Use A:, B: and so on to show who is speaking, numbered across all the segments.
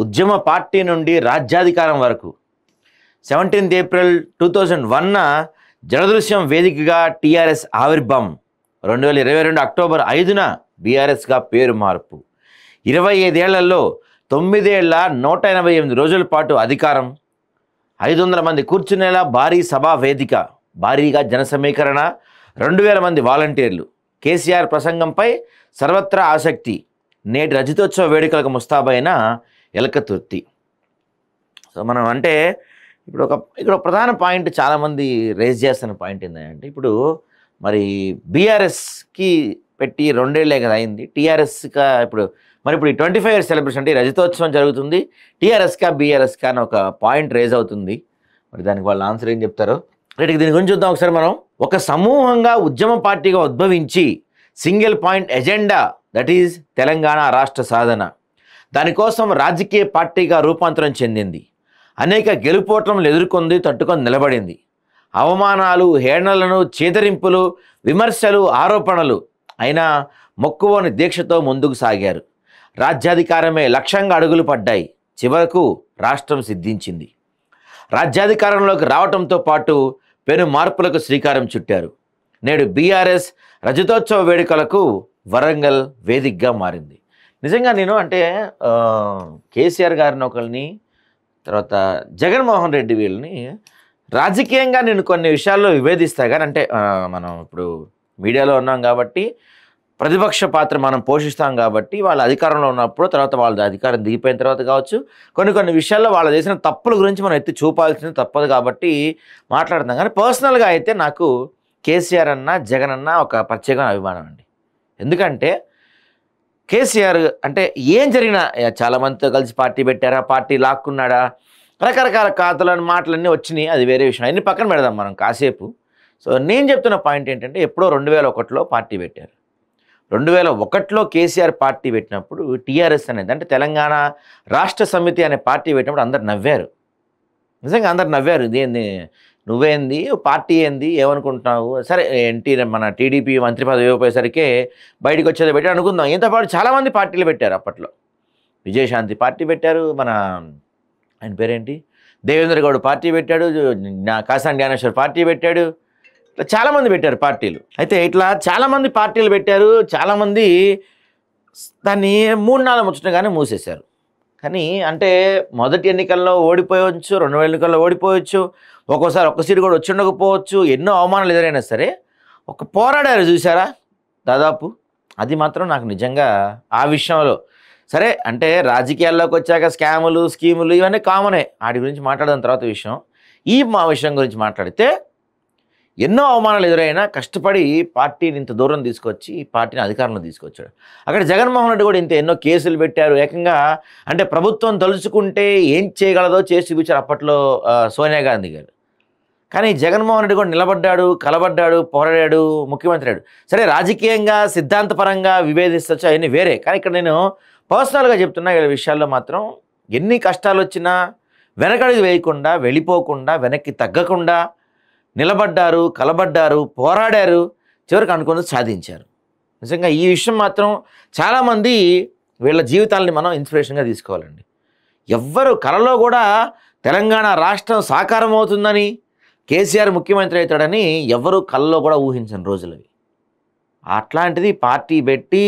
A: ఉద్యమ పార్టీ నుండి రాజ్యాధికారం వరకు 17th ఏప్రిల్ 2001 జనదృశ్యం వేదికగా టీఆర్ఎస్ ఆవిర్భావం, 2022 అక్టోబర్ 5న బీఆర్ఎస్గా పేరు మార్పు, 25 ఏళ్లలో 9 ఏళ్ల 188 రోజుల పాటు అధికారం, 500 మంది కూర్చునేలా భారీ సభా వేదిక, భారీగా జన సమీకరణ, 2000 మంది వాలంటీర్లు, కేసీఆర్ ప్రసంగంపై సర్వత్రా ఆసక్తి, నేటి రజతోత్సవ వేడుకలకు ముస్తాబైన ఎలకతుర్తి. సో మనం అంటే ఇక్కడ ప్రధాన పాయింట్ చాలామంది రేజ్ చేస్తున్న పాయింట్ ఏంటంటే, ఇప్పుడు మరి బీఆర్ఎస్కి పెట్టి 2 ఏళ్లే కదా అయింది, టీఆర్ఎస్గా ఇప్పుడు ఈ 25 ఇయర్స్ సెలబ్రేషన్ అంటే రజతోత్సవం జరుగుతుంది, టీఆర్ఎస్కా బీఆర్ఎస్కా అని ఒక పాయింట్ రేజ్ అవుతుంది. మరి దానికి వాళ్ళ ఆన్సర్ ఏం చెప్తారో రేటుకి దీని గురించి చూద్దాం ఒకసారి. మనం ఒక సమూహంగా ఉద్యమ పార్టీగా ఉద్భవించి single point agenda, that is Telangana రాష్ట్ర సాధన, దానికోసం రాజకీయ పార్టీగా రూపాంతరం చెందింది. అనేక గెలుపోట్లను ఎదుర్కొంది, తట్టుకొని నిలబడింది. అవమానాలు, హేళనలను, చేదరింపులు, విమర్శలు, ఆరోపణలు అయినా మొక్కువోని దీక్షతో ముందుకు సాగారు. రాజ్యాధికారమే లక్ష్యంగా అడుగులు పడ్డాయి. చివరకు రాష్ట్రం సిద్ధించింది. రాజ్యాధికారంలోకి రావడంతో పాటు పెను మార్పులకు శ్రీకారం చుట్టారు. నేడు బీఆర్ఎస్ రజతోత్సవ వేడుకలకు వరంగల్ వేదికగా మారింది. నిజంగా నేను అంటే కేసీఆర్ గారిని ఒకరిని, తర్వాత జగన్మోహన్ రెడ్డి వీళ్ళని రాజకీయంగా నేను కొన్ని విషయాల్లో విభేదిస్తా. కానీ అంటే మనం ఇప్పుడు మీడియాలో ఉన్నాం కాబట్టి, ప్రతిపక్ష పాత్ర మనం పోషిస్తాం కాబట్టి, వాళ్ళ అధికారంలో ఉన్నప్పుడు, తర్వాత వాళ్ళ అధికారం దిగిపోయిన తర్వాత కావచ్చు, కొన్ని విషయాల్లో వాళ్ళు చేసిన తప్పుల గురించి మనం ఎత్తి చూపాల్సింది తప్పదు కాబట్టి మాట్లాడుతాం. కానీ పర్సనల్గా అయితే నాకు కేసీఆర్ అన్న, జగన్ అన్న ఒక ప్రత్యేకమైన అభిమానం అండి. ఎందుకంటే కేసీఆర్ అంటే ఏం జరిగినా చాలామందితో కలిసి పార్టీ పెట్టారా, పార్టీ లాక్కున్నాడా, రకరకాల ఖాతాలని మాటలన్నీ వచ్చినాయి, అది వేరే విషయం. అన్నీ పక్కన పెడదాం మనం కాసేపు. సో నేను చెప్తున్న పాయింట్ ఏంటంటే, ఎప్పుడో 2001లో పార్టీ పెట్టారు. 2001లో కేసీఆర్ పార్టీ పెట్టినప్పుడు టీఆర్ఎస్ అనేది, అంటే తెలంగాణ రాష్ట్ర సమితి అనే పార్టీ పెట్టినప్పుడు అందరు నవ్వారు. నిజంగా అందరు నవ్వారు. ఇదేంది, నువ్వేంది, పార్టీ ఏంది, ఏమనుకుంటున్నావు, సరే మన టీడీపీ మంత్రి పదవి ఇవ్వపోయేసరికి బయటకు వచ్చేది పెట్టి అనుకుందాం. ఇంత పాటు చాలామంది పార్టీలు పెట్టారు. అప్పట్లో విజయశాంతి పార్టీ పెట్టారు, ఆయన పేరేంటి, దేవేంద్ర గౌడ్ పార్టీ పెట్టాడు, కాసాని జ్ఞానేశ్వర్ పార్టీ పెట్టాడు, ఇట్లా చాలామంది పెట్టారు పార్టీలు. అయితే ఇట్లా చాలామంది పార్టీలు పెట్టారు. చాలామంది దాన్ని 3-4 ముచ్చటగానే మూసేశారు. కానీ అంటే మొదటి ఎన్నికల్లో ఓడిపోయవచ్చు, 2 ఎన్నికల్లో ఓడిపోవచ్చు, ఒక్కోసారి ఒక్క సీటు కూడా వచ్చి ఉండకపోవచ్చు, ఎన్నో అవమానాలు ఎదురైనా సరే ఒక పోరాడారు చూసారా దాదాపు. అది మాత్రం నాకు నిజంగా ఆ విషయంలో సరే, అంటే రాజకీయాల్లోకి వచ్చాక స్కాములు, స్కీములు ఇవన్నీ కామనే, వాటి గురించి మాట్లాడడం తర్వాత విషయం. మా విషయం గురించి మాట్లాడితే ఎన్నో అవమానాలు ఎదురైనా కష్టపడి పార్టీని ఇంత దూరం తీసుకొచ్చి ఈ పార్టీని అధికారంలో తీసుకొచ్చాడు. అక్కడ జగన్మోహన్ రెడ్డి కూడా ఎన్నో కేసులు పెట్టారు. ఏకంగా అంటే ప్రభుత్వం తలుచుకుంటే ఏం చేయగలదో చేసి చూపించారు అప్పట్లో సోనియా గాంధీ గారు. కానీ జగన్మోహన్ రెడ్డి కూడా నిలబడ్డాడు, కలబడ్డాడు, పోరాడాడు, ముఖ్యమంత్రి అయ్యాడు. సరే, రాజకీయంగా సిద్ధాంతపరంగా విభేదిస్తచ్చు, అవన్నీ వేరే. కానీ ఇక్కడ నేను పర్సనల్గా చెప్తున్నా, ఈ విషయాల్లో మాత్రం ఎన్ని కష్టాలు వచ్చినా వెనకడుగు వేయకుండా, వెళ్ళిపోకుండా, వెనక్కి తగ్గకుండా నిలబడ్డారు, కలబడ్డారు, పోరాడారు, చివరికి అనుకున్నది సాధించారు. నిజంగా ఈ విషయం మాత్రం చాలామంది వీళ్ళ జీవితాలని మనం ఇన్స్పిరేషన్గా తీసుకోవాలండి. ఎవ్వరు కలలో కూడా తెలంగాణ రాష్ట్రం సాకారం అవుతుందని, కేసీఆర్ ముఖ్యమంత్రి అవుతాడని ఎవరు కలలో కూడా ఊహించని రోజులవి. అట్లాంటిది పార్టీ పెట్టి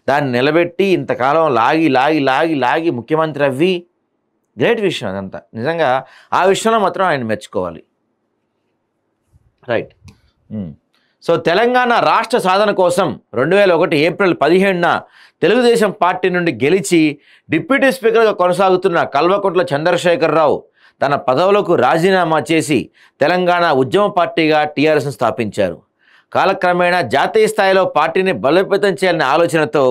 A: దాన్ని నిలబెట్టి ఇంతకాలం లాగి లాగి లాగి లాగి ముఖ్యమంత్రి అవ్వి గ్రేట్ విషయం అదంతా. నిజంగా ఆ విషయంలో మాత్రం ఆయన మెచ్చుకోవాలి. రైట్. సో తెలంగాణ రాష్ట్ర సాధన కోసం 2001 ఏప్రిల్ 15న తెలుగుదేశం పార్టీ నుండి గెలిచి డిప్యూటీ స్పీకర్గా కొనసాగుతున్న కల్వకుంట్ల చంద్రశేఖరరావు తన పదవులకు రాజీనామా చేసి తెలంగాణ ఉద్యమ పార్టీగా టీఆర్ఎస్ను స్థాపించారు. కాలక్రమేణా జాతీయ స్థాయిలో పార్టీని బలోపేతం చేయాలనే ఆలోచనతో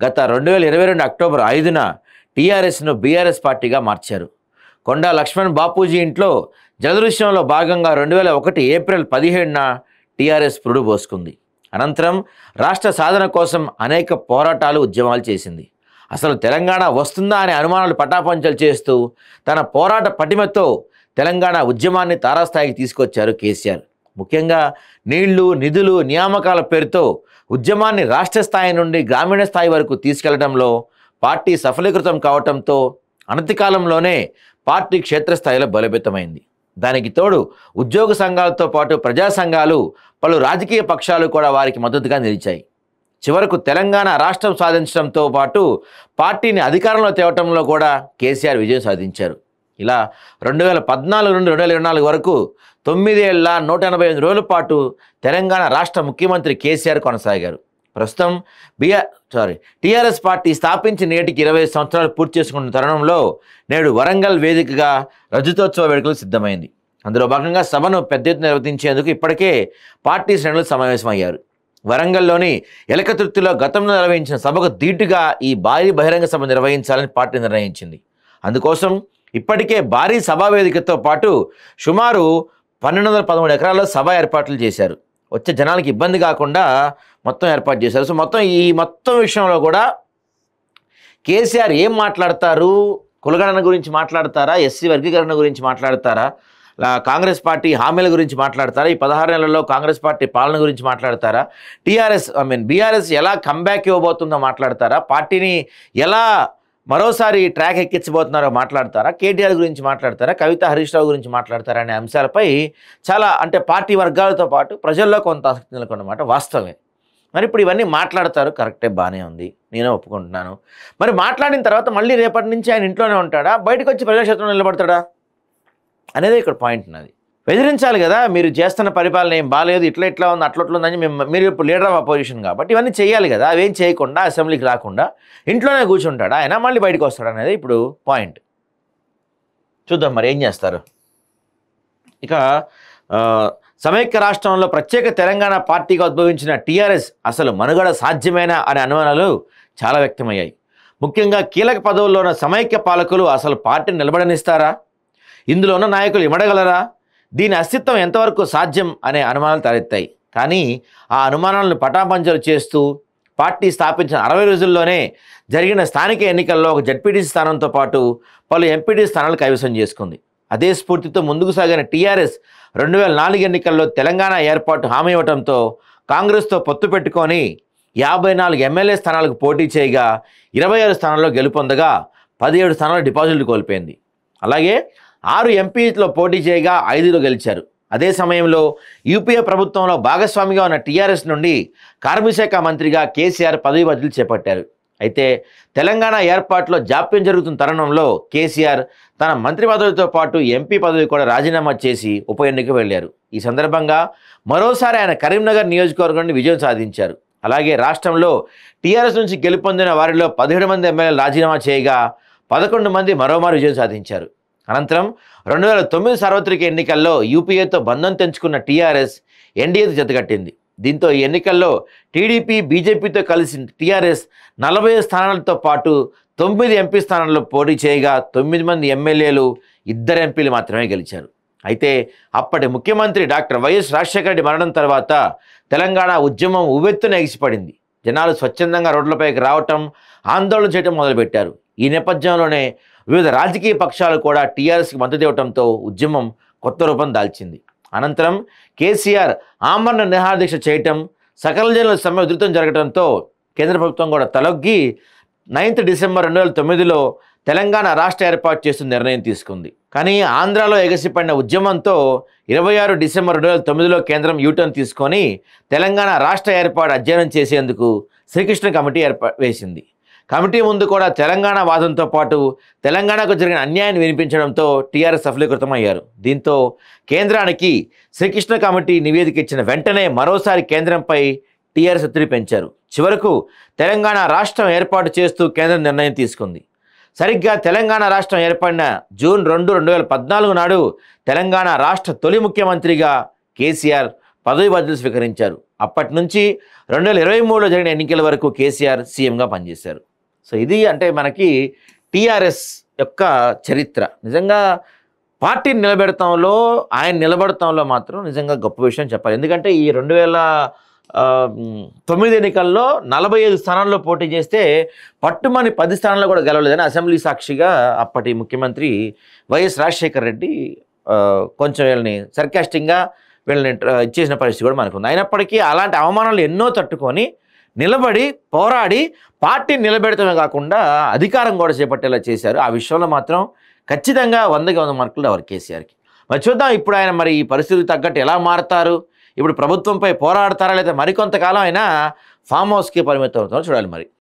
A: గత 2022 అక్టోబర్ 5న టీఆర్ఎస్ను బీఆర్ఎస్ పార్టీగా మార్చారు. కొండా లక్ష్మణ్ బాపూజీ ఇంట్లో జలదృశ్యంలో భాగంగా 2001 ఏప్రిల్ 17న టీఆర్ఎస్ పురుడు పోసుకుంది. అనంతరం రాష్ట్ర సాధన కోసం అనేక పోరాటాలు, ఉద్యమాలు చేసింది. అసలు తెలంగాణ వస్తుందా అనే అనుమానాలు పటాపంచలు చేస్తూ తన పోరాట పటిమతో తెలంగాణ ఉద్యమాన్ని తారాస్థాయికి తీసుకొచ్చారు కేసీఆర్. ముఖ్యంగా నీళ్లు, నిధులు, నియామకాల పేరుతో ఉద్యమాన్ని రాష్ట్ర స్థాయి నుండి గ్రామీణ స్థాయి వరకు తీసుకెళ్లడంలో పార్టీ సఫలీకృతం కావడంతో అనతి కాలంలోనే పార్టీ క్షేత్రస్థాయిలో బలోపేతమైంది. దానికి తోడు ఉద్యోగ సంఘాలతో పాటు ప్రజా సంఘాలు, పలు రాజకీయ పక్షాలు కూడా వారికి మద్దతుగా నిలిచాయి. చివరకు తెలంగాణ రాష్ట్రం సాధించడంతో పాటు పార్టీని అధికారంలో తేవటంలో కూడా కేసీఆర్ విజయం సాధించారు. ఇలా 2014 నుండి 2024 వరకు 9 ఏళ్ల 185 రోజుల పాటు తెలంగాణ రాష్ట్ర ముఖ్యమంత్రి కేసీఆర్ కొనసాగారు. ప్రస్తుతం టీఆర్ఎస్ పార్టీ స్థాపించి నేటికి 20 సంవత్సరాలు పూర్తి చేసుకున్న తరుణంలో నేడు వరంగల్ వేదికగా రజతోత్సవ వేడుకలు సిద్ధమైంది. అందులో భాగంగా సభను పెద్ద ఎత్తున నిర్వహించేందుకు ఇప్పటికే పార్టీ శ్రేణులు సమావేశమయ్యారు. వరంగల్లోని ఎలకతుర్తిలో గతంలో నిర్వహించిన సభకు ధీటుగా ఈ భారీ బహిరంగ సభ నిర్వహించాలని పార్టీ నిర్ణయించింది. అందుకోసం ఇప్పటికే భారీ సభా వేదికతో పాటు సుమారు 1213 ఎకరాల్లో సభ ఏర్పాట్లు చేశారు. వచ్చే జనాలకు ఇబ్బంది కాకుండా మొత్తం ఏర్పాటు చేశారు. సో మొత్తం విషయంలో కూడా కేసీఆర్ ఏం మాట్లాడతారు? కులగణన గురించి మాట్లాడతారా? ఎస్సీ వర్గీకరణ గురించి మాట్లాడతారా? కాంగ్రెస్ పార్టీ హామీల గురించి మాట్లాడతారా? ఈ 16 నెలల్లో కాంగ్రెస్ పార్టీ పాలన గురించి మాట్లాడతారా? బీఆర్ఎస్ ఎలా కంబ్యాక్ ఇవ్వబోతుందో మాట్లాడతారా? పార్టీని ఎలా మరోసారి ట్రాక్ ఎక్కించబోతున్నారో మాట్లాడతారా? కేటీఆర్ గురించి మాట్లాడతారా? కవిత, హరీష్ రావు గురించి మాట్లాడతారా? అనే అంశాలపై చాలా పార్టీ వర్గాలతో పాటు ప్రజల్లో కొంత ఆసక్తి నెలకొన్నమాట వాస్తవమే. మరి ఇప్పుడు ఇవన్నీ మాట్లాడతారు, కరెక్టే, బాగానే ఉంది, నేను ఒప్పుకుంటున్నాను. మరి మాట్లాడిన తర్వాత మళ్ళీ రేపటి నుంచి ఆయన ఇంట్లోనే ఉంటాడా, బయటకు వచ్చి ప్రజాక్షేత్రంలో నిలబడతాడా అనేది ఇక్కడ పాయింట్ ఉన్నది. బెదిరించాలి కదా, మీరు చేస్తున్న పరిపాలన ఏం బాగాలేదు, ఇట్లా ఉంది, అట్లా ఉందని మీరు ఇప్పుడు లీడర్ ఆఫ్ అపోజిషన్ కాబట్టి ఇవన్నీ చేయాలి కదా. అవేం చేయకుండా అసెంబ్లీకి రాకుండా ఇంట్లోనే కూర్చుంటాడా ఆయన, మళ్ళీ బయటకు వస్తాడు అనేది ఇప్పుడు పాయింట్. చూద్దాం మరి ఏం చేస్తారు. ఇక సమైక్య రాష్ట్రంలో ప్రత్యేక తెలంగాణ పార్టీగా ఉద్భవించిన టీఆర్ఎస్ అసలు మనుగడ సాధ్యమేనా అనే అనుమానాలు చాలా వ్యక్తమయ్యాయి. ముఖ్యంగా కీలక పదవుల్లో ఉన్న సమైక్య పాలకులు అసలు పార్టీని నిలబడనిస్తారా? ఇందులో ఉన్న నాయకులు ఇమడగలరా? దీని అస్తిత్వం ఎంతవరకు సాధ్యం అనే అనుమానాలు తలెత్తాయి. కానీ ఆ అనుమానాలను పటాపంచలు చేస్తూ పార్టీ స్థాపించిన 60 రోజుల్లోనే జరిగిన స్థానిక ఎన్నికల్లో ఒక జడ్పీటీసీ స్థానంతో పాటు పలు ఎంపీటీ స్థానాలు కైవసం చేసుకుంది. అదే స్ఫూర్తితో ముందుకు సాగిన టీఆర్ఎస్ 2004 ఎన్నికల్లో తెలంగాణ ఏర్పాటు హామీ ఇవ్వడంతో కాంగ్రెస్తో పొత్తు పెట్టుకొని 54 ఎమ్మెల్యే స్థానాలకు పోటీ చేయగా 26 స్థానాల్లో గెలుపొందగా 17 స్థానాల్లో డిపాజిట్లు కోల్పోయింది. అలాగే 6 ఎంపీలో పోటీ చేయగా 5లో గెలిచారు. అదే సమయంలో యూపీఏ ప్రభుత్వంలో భాగస్వామిగా ఉన్న టీఆర్ఎస్ నుండి కార్మిక శాఖ మంత్రిగా కేసీఆర్ పదవి బదిలీ చేపట్టారు. అయితే తెలంగాణ ఏర్పాటులో జాప్యం జరుగుతున్న తరుణంలో కేసీఆర్ తన మంత్రి పదవితో పాటు ఎంపీ పదవి కూడా రాజీనామా చేసి ఉప ఎన్నిక వెళ్లారు. ఈ సందర్భంగా మరోసారి ఆయన కరీంనగర్ నియోజకవర్గం నుండి విజయం సాధించారు. అలాగే రాష్ట్రంలో టీఆర్ఎస్ నుంచి గెలుపొందిన వారిలో 17 మంది ఎమ్మెల్యేలు రాజీనామా చేయగా 11 మంది మరోమారు విజయం సాధించారు. అనంతరం 2009 సార్వత్రిక ఎన్నికల్లో యూపీఏతో బంధం తెంచుకున్న టీఆర్ఎస్ ఎన్డీఏతో జతకట్టింది. దీంతో ఈ ఎన్నికల్లో టీడీపీ, బీజేపీతో కలిసి టీఆర్ఎస్ 40 స్థానాలతో పాటు 9 ఎంపీ స్థానాల్లో పోటీ చేయగా 9 మంది ఎమ్మెల్యేలు, 2 ఎంపీలు మాత్రమే గెలిచారు. అయితే అప్పటి ముఖ్యమంత్రి డాక్టర్ వైఎస్ రాజశేఖర రెడ్డి మరణం తర్వాత తెలంగాణ ఉద్యమం ఉవ్వెత్తున ఎగిసిపడింది. జనాలు స్వచ్ఛందంగా రోడ్లపైకి రావటం, ఆందోళన చేయడం మొదలుపెట్టారు. ఈ నేపథ్యంలోనే వివిధ రాజకీయ పక్షాలు కూడా టీఆర్ఎస్కి మద్దతు ఇవ్వడంతో ఉద్యమం కొత్త రూపం దాల్చింది. అనంతరం కేసీఆర్ ఆమరణ నిరాహారదీక్ష చేయటం, సకల జనుల సమ్మె ఉధృతం జరగడంతో కేంద్ర ప్రభుత్వం కూడా తలొగ్గి 9 డిసెంబర్ 2009లో తెలంగాణ రాష్ట్ర ఏర్పాటు చేస్తున్న నిర్ణయం తీసుకుంది. కానీ ఆంధ్రాలో ఎగసిపడిన ఉద్యమంతో 26 డిసెంబర్ 2009లో కేంద్రం యూటర్న్ తీసుకొని తెలంగాణ రాష్ట్ర ఏర్పాటు అధ్యయనం చేసేందుకు శ్రీకృష్ణ కమిటీ వేసింది. కమిటీ ముందు కూడా తెలంగాణ వాదంతో పాటు తెలంగాణకు జరిగిన అన్యాయాన్ని వినిపించడంతో టీఆర్ఎస్ సఫలీకృతమయ్యారు. దీంతో కేంద్రానికి శ్రీకృష్ణ కమిటీ నివేదిక ఇచ్చిన వెంటనే మరోసారి కేంద్రంపై టీఆర్ఎస్ ఒత్తిడి పెంచారు. చివరకు తెలంగాణ రాష్ట్రం ఏర్పాటు చేస్తూ కేంద్రం నిర్ణయం తీసుకుంది. సరిగ్గా తెలంగాణ రాష్ట్రం ఏర్పడిన జూన్ 2, 2014 నాడు తెలంగాణ రాష్ట్ర తొలి ముఖ్యమంత్రిగా కేసీఆర్ పదవి బదిలీ స్వీకరించారు. అప్పటి నుంచి 2023లో జరిగిన ఎన్నికల వరకు కేసీఆర్ సీఎంగా పనిచేశారు. సో ఇది అంటే మనకి టీఆర్ఎస్ యొక్క చరిత్ర. నిజంగా పార్టీని నిలబెడతంలో, ఆయన నిలబడటంలో మాత్రం నిజంగా గొప్ప విషయం చెప్పాలి. ఎందుకంటే ఈ 2009 ఎన్నికల్లో 45 స్థానాల్లో పోటీ చేస్తే పట్టుమని 10 స్థానాల్లో కూడా గెలవలేదని అసెంబ్లీ సాక్షిగా అప్పటి ముఖ్యమంత్రి వైఎస్ రాజశేఖర రెడ్డి కొంచెం వీళ్ళని సర్కాస్టింగ్గా వీళ్ళని ఇచ్చేసిన పరిస్థితి కూడా మనకు ఉంది. అయినప్పటికీ అలాంటి అవమానాలు ఎన్నో తట్టుకొని నిలబడి పోరాడి పార్టీని నిలబెడతామే కాకుండా అధికారం కూడా చేపట్టేలా చేశారు. ఆ విషయంలో మాత్రం ఖచ్చితంగా 100కి 100 మార్కులు ఎవరు కేసీఆర్కి. మరి చూద్దాం ఇప్పుడు ఆయన మరి ఈ పరిస్థితికి తగ్గట్టు ఎలా మారతారు, ఇప్పుడు ప్రభుత్వంపై పోరాడతారా లేదా మరికొంతకాలం అయినా ఫామ్ హౌస్కి పరిమితం అవుతారో చూడాలి మరి.